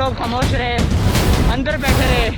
लोग खामोश रहे, अंदर बैठे रहे।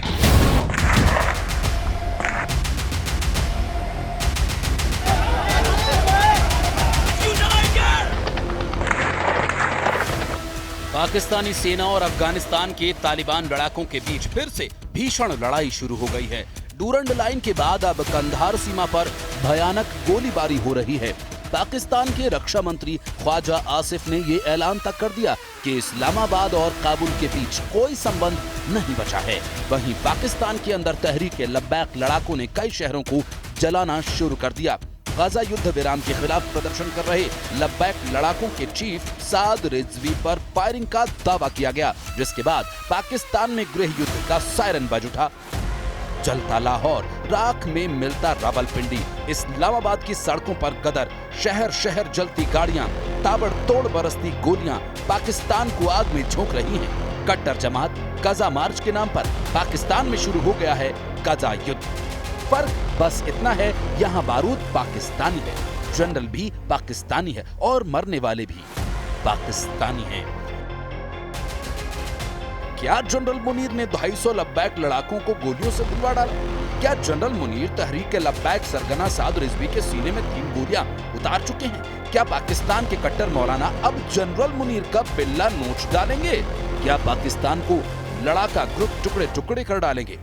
पाकिस्तानी सेना और अफगानिस्तान के तालिबान लड़ाकों के बीच फिर से भीषण लड़ाई शुरू हो गई है। डूरंड लाइन के बाद अब कंधार सीमा पर भयानक गोलीबारी हो रही है। पाकिस्तान के रक्षा मंत्री ख्वाजा आसिफ ने ये ऐलान तक कर दिया कि इस्लामाबाद और काबुल के बीच कोई संबंध नहीं बचा है। वहीं पाकिस्तान के अंदर तहरीक लब्बैक लड़ाकों ने कई शहरों को जलाना शुरू कर दिया। गाजा युद्ध विराम के खिलाफ प्रदर्शन कर रहे लब्बैक लड़ाकों के चीफ साद रिजवी पर फायरिंग का दावा किया गया, जिसके बाद पाकिस्तान में गृह युद्ध का सायरन बज उठा। जलता लाहौर, राख में मिलता रावलपिंडी, इस्लामाबाद की सड़कों पर गदर, शहर शहर जलती गाड़ियां, ताबड़तोड़ बरसती गोलियां पाकिस्तान को आग में झोंक रही हैं। कट्टर जमात गजा मार्च के नाम पर पाकिस्तान में शुरू हो गया है गजा युद्ध। फर्क बस इतना है, यहाँ बारूद पाकिस्तानी है, जनरल भी पाकिस्तानी है और मरने वाले भी पाकिस्तानी हैं। क्या जनरल मुनीर ने 250 लब्बैक लड़ाकों को गोलियों से दिलवा डाला? क्या जनरल मुनीर तहरीक लब्बैक सरगना साद रिजवी के सीने में 3 गोलियां उतार चुके हैं? क्या पाकिस्तान के कट्टर मौलाना अब जनरल मुनीर का बिल्ला नोच डालेंगे? क्या पाकिस्तान को लड़ाका ग्रुप टुकड़े टुकड़े कर डालेंगे?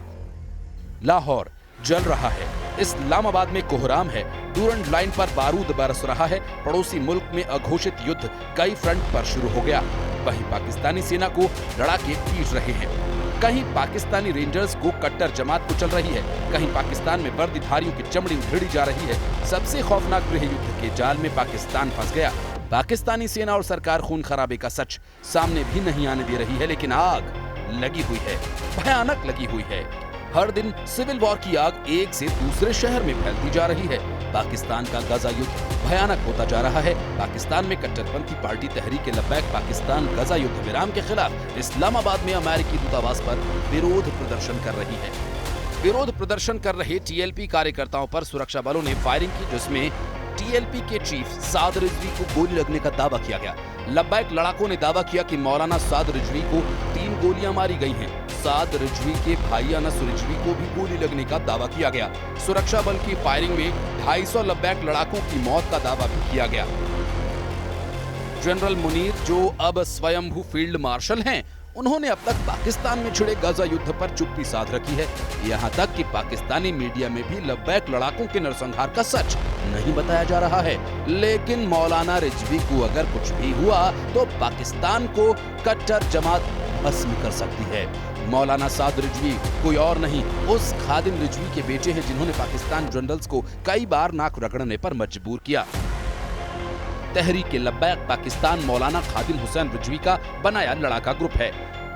लाहौर जल रहा है, इस्लामाबाद में कोहराम है, डूरंड लाइन पर बारूद बरस रहा है। पड़ोसी मुल्क में अघोषित युद्ध कई फ्रंट पर शुरू हो गया। वहीं पाकिस्तानी सेना को लड़ाके पीट रहे हैं। कहीं पाकिस्तानी रेंजर्स को कट्टर जमात कुचल रही है, कहीं पाकिस्तान में वर्दीधारियों की चमड़ी उधेड़ी जा रही है। सबसे खौफनाक गृह युद्ध के जाल में पाकिस्तान फंस गया। पाकिस्तानी सेना और सरकार खून खराबे का सच सामने भी नहीं आने दे रही है, लेकिन आग लगी हुई है, भयानक लगी हुई है। हर दिन सिविल वॉर की आग एक से दूसरे शहर में फैलती जा रही है। पाकिस्तान का गजा युद्ध भयानक होता जा रहा है। पाकिस्तान में कट्टरपंथी पार्टी तहरीक लब्बैक पाकिस्तान गजा युद्ध विराम के खिलाफ इस्लामाबाद में अमेरिकी दूतावास पर विरोध प्रदर्शन कर रही है। विरोध प्रदर्शन कर रहे टीएलपी कार्यकर्ताओं पर सुरक्षा बलों ने फायरिंग की, जिसमें टीएलपी के चीफ साद रिजवी को गोली लगने का दावा किया गया। लब्बैक लड़ाकों ने दावा किया कि मौलाना साद रिजवी को 3 गोलियां मारी गई हैं। साद रिजवी के भाई अनस रिजवी को भी गोली लगने का दावा किया गया। सुरक्षा बल की फायरिंग में 250 लब्बैक लड़ाकों की मौत का दावा भी किया गया। जनरल मुनीर, जो अब स्वयंभू फील्ड मार्शल हैं, उन्होंने अब तक पाकिस्तान में छिड़े गजा युद्ध पर चुप्पी साध रखी है। यहाँ तक कि पाकिस्तानी मीडिया में भी लब्बैक लड़ाकों के नरसंहार का सच नहीं बताया जा रहा है। लेकिन मौलाना रिजवी को अगर कुछ भी हुआ तो पाकिस्तान को कट्टर जमात भस्म कर सकती है। मौलाना साद रिजवी कोई और नहीं, उस खादिम रिजवी के बेटे हैं जिन्होंने पाकिस्तान जनरल्स को कई बार नाक रगड़ने पर मजबूर किया। तहरीक लब्बैक पाकिस्तान मौलाना खादिम हुसैन रिजवी का बनाया लड़ाका ग्रुप है।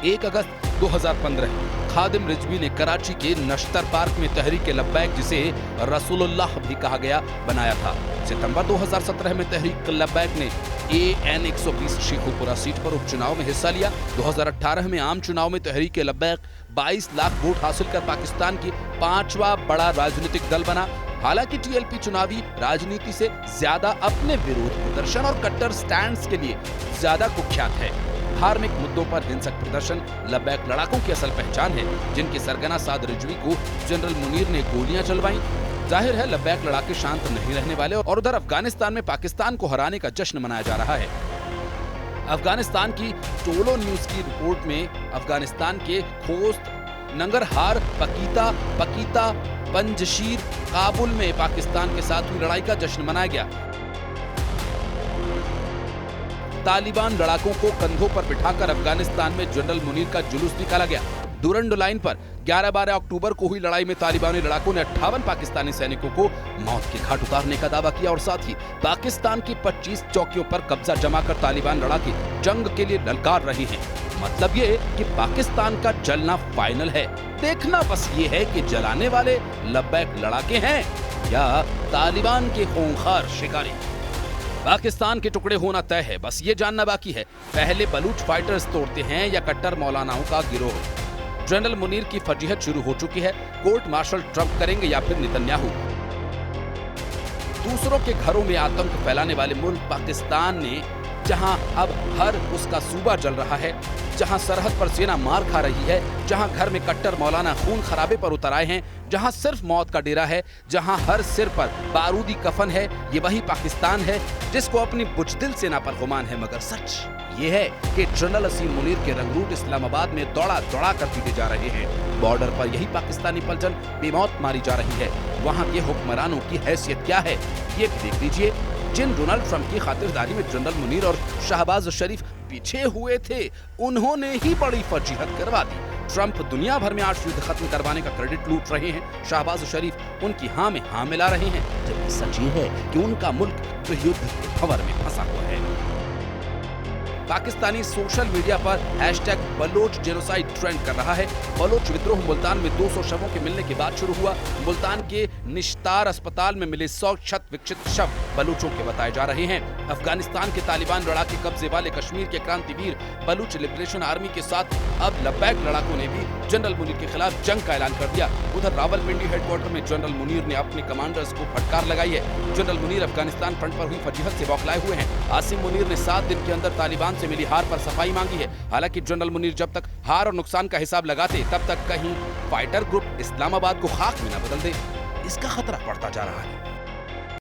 1 अगस्त 2015 खादिम रिजवी ने कराची के नश्तर पार्क में तहरीक लब्बैक, जिसे रसूलुल्लाह भी कहा गया, बनाया था। सितंबर 2017 में तहरीक लब्बैक ने AN 120 शेखुपुरा सीट पर उपचुनाव में हिस्सा लिया। 2018 में आम चुनाव में तहरीक लब्बैक 22 लाख वोट हासिल कर पाकिस्तान की 5वां बड़ा राजनीतिक दल बना। हालांकि टीएलपी चुनावी राजनीति से ज्यादा अपने विरोध प्रदर्शन और कट्टर स्टैंड्स के लिए ज्यादा कुख्यात है। धार्मिक मुद्दों पर हिंसक प्रदर्शन लब्बैक लड़ाकों की असल पहचान है, जिनके सरगना साद रिजवी को जनरल मुनीर ने गोलियां चलवाई। जाहिर है लब्बैक लड़ाके शांत नहीं रहने वाले और उधर अफगानिस्तान में पाकिस्तान को हराने का जश्न मनाया जा रहा है। अफगानिस्तान की टोलो न्यूज की रिपोर्ट में अफगानिस्तान के खोस्त, नंगरहार, पकीता, पंजशीर, काबुल में पाकिस्तान के साथ हुई लड़ाई का जश्न मनाया गया। तालिबान लड़ाकों को कंधों पर बिठाकर अफगानिस्तान में जनरल मुनीर का जुलूस निकाला गया। डूरंड लाइन पर 11-12 अक्टूबर को हुई लड़ाई में तालिबानी लड़ाकों ने 58 पाकिस्तानी सैनिकों को मौत के घाट उतारने का दावा किया और साथ ही पाकिस्तान की 25 चौकियों पर कब्जा जमाकर तालिबान लड़ाके जंग के लिए ललकार रहे हैं। मतलब ये कि पाकिस्तान का जलना फाइनल है। देखना बस ये है कि जलाने वाले लब्बैक लड़ाके हैं या तालिबान के खूंखार शिकारी। पाकिस्तान के टुकड़े होना तय है, बस ये जानना बाकी है, पहले बलूच फाइटर्स तोड़ते हैं या कट्टर मौलानाओं का गिरोह। जनरल मुनीर की फजीहत शुरू हो चुकी है। कोर्ट मार्शल ट्रंप करेंगे या फिर नेतन्याहू। दूसरों के घरों में आतंक फैलाने वाले मुल्क पाकिस्तान ने जहां अब हर उसका सूबा जल रहा है, जहां सरहद पर सेना मार खा रही है, जहां घर में कट्टर मौलाना खून खराबे पर उतर आए हैं, जहां सिर्फ मौत का डेरा है, जहां हर सिर पर बारूदी कफन है, ये वही पाकिस्तान है जिसको अपनी बुजदिल सेना पर गुमान है। मगर सच ये है कि जनरल असीम मुनीर के रंगरूट इस्लामाबाद में दौड़ा दौड़ा कर पीटे जा रहे हैं। बॉर्डर पर यही पाकिस्तानी पलटन बेमौत मारी जा रही है। वहां के हुक्मरानों की हैसियत क्या है ये भी देख लीजिए। जिन डोनाल्ड ट्रंप की खातिरदारी में जनरल मुनीर और शहबाज शरीफ पीछे हुए थे, उन्होंने ही बड़ी फजीहत करवा दी। ट्रंप दुनिया भर में आज युद्ध खत्म करवाने का क्रेडिट लूट रहे हैं, शहबाज शरीफ उनकी हाँ में हाँ मिला रहे हैं, जबकि सच ये है कि उनका मुल्क तो युद्ध के भंवर में फंसा हुआ है। पाकिस्तानी सोशल मीडिया पर #बलोच जेनोसाइड ट्रेंड कर रहा है। बलोच विद्रोह मुल्तान में 200 शवों के मिलने के बाद शुरू हुआ। मुल्तान के निश्तार अस्पताल में मिले 100 क्षत विक्षत शव बलूचों के बताए जा रहे हैं। अफगानिस्तान के तालिबान लड़ाके कब्जे वाले कश्मीर के क्रांतिवीर बलूच लिबरेशन आर्मी के साथ अब लब्बैक लड़ाकों ने भी जनरल मुनीर के खिलाफ जंग का ऐलान कर दिया। उधर रावलपिंडी हेडक्वार्टर में जनरल मुनीर ने अपने कमांडर्स को फटकार लगाई है। जनरल मुनीर अफगानिस्तान फ्रंट पर हुई फजीहत से बौखलाए हुए हैं। आसिम मुनीर ने 7 दिन के अंदर तालिबान से मिली हार पर सफाई मांगी है। हालांकि जनरल मुनीर जब तक हार और नुकसान का हिसाब लगाते, तब तक कहीं फाइटर ग्रुप इस्लामाबाद को खाक में न बदल दे, इसका खतरा बढ़ता जा रहा है।